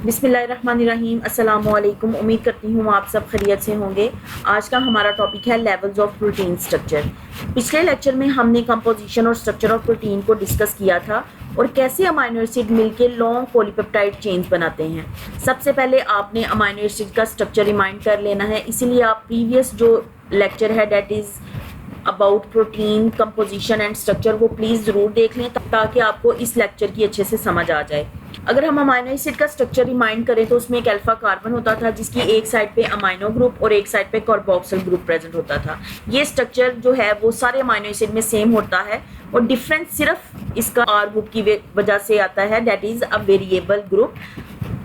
बिस्मिल्लाहिर्रहमानिर्रहीम। अस्सलाम वालेकुम। उम्मीद करती हूँ आप सब खैरियत से होंगे। आज का हमारा टॉपिक है लेवल्स ऑफ प्रोटीन स्ट्रक्चर। पिछले लेक्चर में हमने कंपोजिशन और स्ट्रक्चर ऑफ प्रोटीन को डिस्कस किया था और कैसे अमाइनो एसिड मिलके लॉन्ग पॉलीपेप्टाइड चेन्स बनाते हैं। सबसे पहले आपने अमाइनो एसिड का स्ट्रक्चर रिमाइंड कर लेना है, इसीलिए आप प्रीवियस जो लेक्चर है that is about protein composition and structure वो प्लीज़ ज़रूर देख लें ताकि आपको इस लेक्चर की अच्छे से समझ आ जाए। अगर हम अमाइनो एसिड का स्ट्रक्चर रिमाइंड करें तो उसमें एक अल्फा कार्बन होता था जिसकी एक साइड पे अमाइनो ग्रुप और एक साइड पे कार्बोक्सिल ग्रुप प्रेजेंट होता था। ये स्ट्रक्चर जो है वो सारे अमाइनो एसिड में सेम होता है और डिफरेंस सिर्फ इसका आर ग्रुप की वजह से आता है, that is a variable group,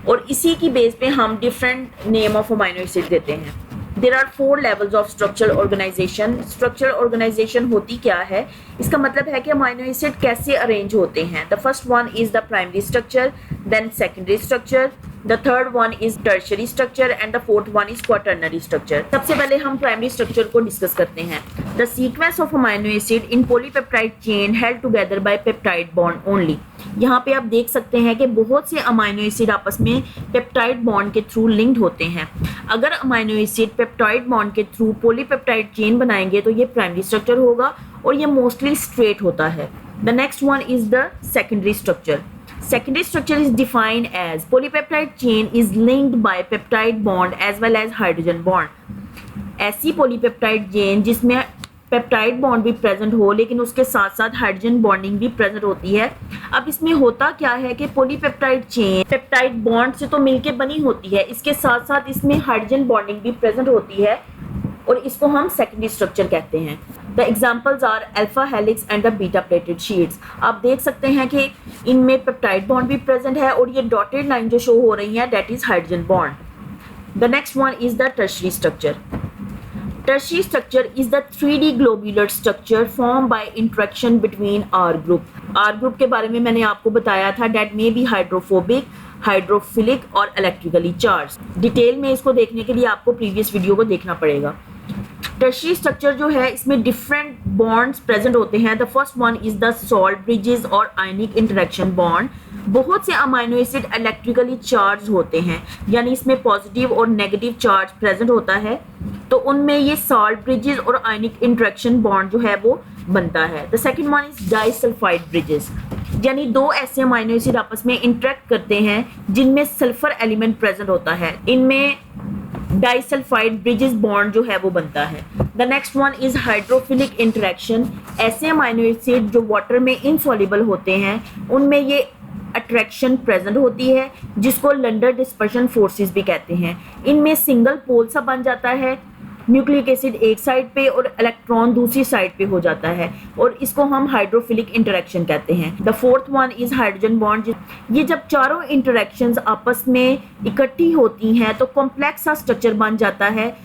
और इसी की बेस पे हम different name of amino acid देते हैं। There are 4 levels of structural organization. Structural organization होती क्या है, इसका मतलब है कि अमाइनो एसिड कैसे अरेंज होते हैं। The first one is the primary structure, then secondary structure, the third one is tertiary structure and the fourth one is quaternary structure. सबसे पहले हम प्राइमरी स्ट्रक्चर को डिस्कस करते हैं। The sequence of amino acid in polypeptide chain held together by peptide bond only. यहाँ पे आप देख सकते हैं कि बहुत से अमाइनो एसिड आपस में पेप्टाइड बॉन्ड के थ्रू लिंक्ड होते हैं। अगर अमाइनो एसिड पेप्टाइड बॉन्ड के थ्रू पॉलीपेप्टाइड चेन बनाएंगे तो ये प्राइमरी स्ट्रक्चर होगा और ये मोस्टली स्ट्रेट होता है। The next one is the secondary structure. Secondary structure is defined as polypeptide chain is linked by peptide bond as well as hydrogen bond। ऐसी polypeptide chain जिसमें पेप्टाइड बॉन्ड भी present हो लेकिन उसके साथ साथ हाइड्रोजन बॉन्डिंग भी present होती है। अब इसमें होता क्या है कि पॉलीपेप्टाइड चेन पेप्टाइड बॉन्ड से तो मिलके बनी होती है, इसके साथ साथ इसमें हाइड्रोजन बॉन्डिंग भी प्रेजेंट होती है और इसको हम सेकेंडरी स्ट्रक्चर कहते हैं। The examples are alpha helix and the beta pleated sheets. आप देख सकते हैं कि इनमें पेप्टाइड बॉन्ड भी प्रेजेंट है और ये डॉटेड लाइन जो शो हो रही है that is hydrogen bond. The next one is the tertiary structure. Tertiary structure is the 3D globular structure formed by interaction between R group। R group के बारे में मैंने आपको बताया था, that may be hydrophobic, hydrophilic और electrically charge. Detail में इसको देखने के लिए आपको प्रीवियस वीडियो को देखना पड़ेगा। टर्शियरी स्ट्रक्चर जो है इसमें डिफरेंट बॉन्ड्स प्रेजेंट होते हैं। The first one is the salt bridges और आयनिक इंटरेक्शन बॉन्ड। बहुत से अमाइनो एसिड इलेक्ट्रिकली चार्ज होते हैं, यानी इसमें पॉजिटिव और नेगेटिव चार्ज प्रेजेंट होता है, तो उनमें ये सॉल्ट ब्रिजेस और आयनिक इंटरेक्शन बॉन्ड जो है वो बनता है। The second one is disulphide bridges, यानी दो ऐसे अमाइनो एसिड आपस में इंटरेक्ट करते हैं जिनमें सल्फर एलिमेंट प्रेजेंट होता है, इनमें डाइसल्फाइड ब्रिजेस बॉन्ड जो है वो बनता है। The next one is hydrophilic interaction. ऐसे अमाइनो एसिड जो वाटर में इनसॉल्युबल होते हैं उनमें ये अट्रैक्शन प्रेजेंट होती है जिसको लंडर डिस्पर्शन फोर्सेस भी कहते हैं। इनमें सिंगल पोल सा बन जाता है, न्यूक्लिक एसिड एक साइड पे और इलेक्ट्रॉन दूसरी साइड पे हो जाता है और इसको हम हाइड्रोफिलिक इंटरेक्शन कहते हैं। The fourth one is hydrogen bond. ये जब चारों इंटरेक्शंस आपस में इकट्ठी होती हैं तो कॉम्प्लेक्स सा स्ट्रक्चर बन जाता है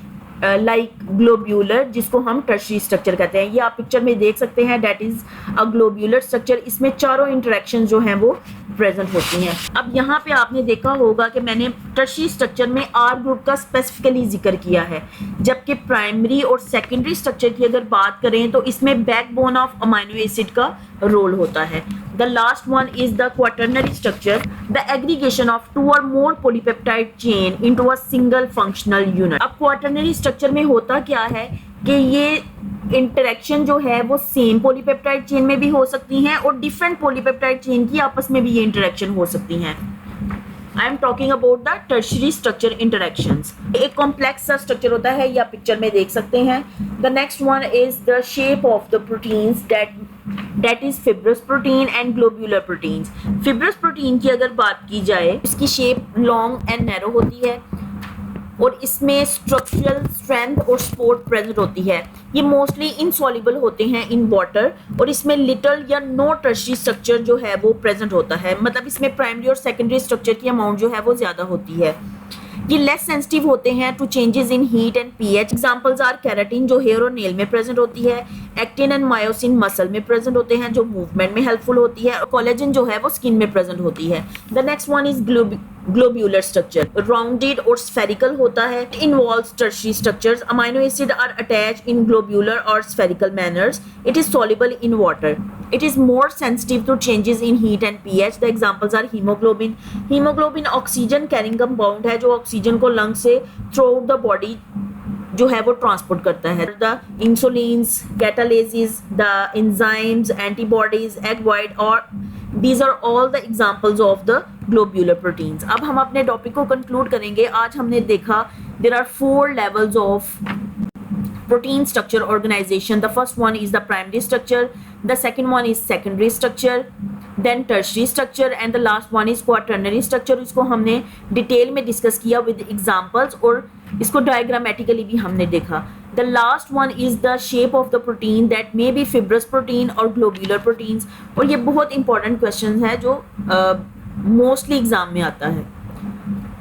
लाइक ग्लोब्यूलर, जिसको हम टर्शियरी स्ट्रक्चर कहते हैं। ये आप पिक्चर में देख सकते हैं, that is a globular structure. इसमें चारों इंटरेक्शन जो हैं वो प्रेजेंट होती हैं। अब यहाँ पे आपने देखा होगा कि मैंने टर्शियरी स्ट्रक्चर में आर ग्रुप का स्पेसिफिकली जिक्र किया है, जबकि प्राइमरी और सेकेंडरी स्ट्रक्चर की अगर बात करें तो इसमें बैकबोन ऑफ अमाइनो एसिड का रोल होता है। The last one is the quaternary structure, the aggregation of 2 or more polypeptide chain into a single functional unit। अब quaternary structure में होता क्या है कि ये इंटरेक्शन जो है वो सेम पॉलीपेप्टाइड चेन में भी हो सकती हैं और डिफरेंट पॉलीपेप्टाइड चेन की आपस में भी ये इंटरेक्शन हो सकती हैं। I am talking about the tertiary structure interactions. एक कॉम्प्लेक्स सा स्ट्रक्चर होता है, ये आप पिक्चर में देख सकते हैं। The next one is the shape of the proteins that is fibrous protein and globular proteins. Fibrous protein की अगर बात की जाए, इसकी शेप लॉन्ग एंड नैरो होती है और इसमें स्ट्रक्चरल स्ट्रेंथ और सपोर्ट प्रेजेंट होती है। ये मोस्टली इनसॉल्युबल होते हैं इन वाटर और इसमें लिटल या नो टर्शियरी स्ट्रक्चर जो है वो प्रेजेंट होता है, मतलब इसमें प्राइमरी और सेकेंडरी स्ट्रक्चर की अमाउंट जो है वो ज़्यादा होती है। ये लेस सेंसिटिव होते हैं to changes in heat and pH. Examples are keratin जो हेयर और नेल में प्रेजेंट होती है, एक्टिन एंड मायोसिन मसल में प्रेजेंट होते हैं जो मूवमेंट में हेल्पफुल होती है, और कोलेजन जो है वो स्किन में प्रेजेंट होती है। The next one is globular structure rounded और स्फेरिकल होता है. Involves tertiary structures. Amino acid are attached in globular और spherical manners. It is soluble in water. It is more sensitive to changes in heat and pH. The examples are hemoglobin. Hemoglobin oxygen carrying compound है जो oxygen को lung से through out the body जो है वो transport करता है. The insulins, catalases, the enzymes, antibodies, egg white और these are all the examples of the globular proteins. अब हम अपने टॉपिक को कंक्लूड करेंगे. आज हमने देखा there are 4 levels of protein structure organization. The first one is the primary structure, the second one is secondary structure, then tertiary structure and the last one is quaternary structure. इसको हमने detail में discuss किया with examples और इसको diagrammatically भी हमने देखा. The last one is the shape of the protein that may be fibrous protein or globular proteins. और ये बहुत इंपॉर्टेंट क्वेश्चन है जो मोस्टली एग्जाम में आता है.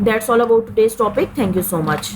That's all about today's topic. Thank you so much.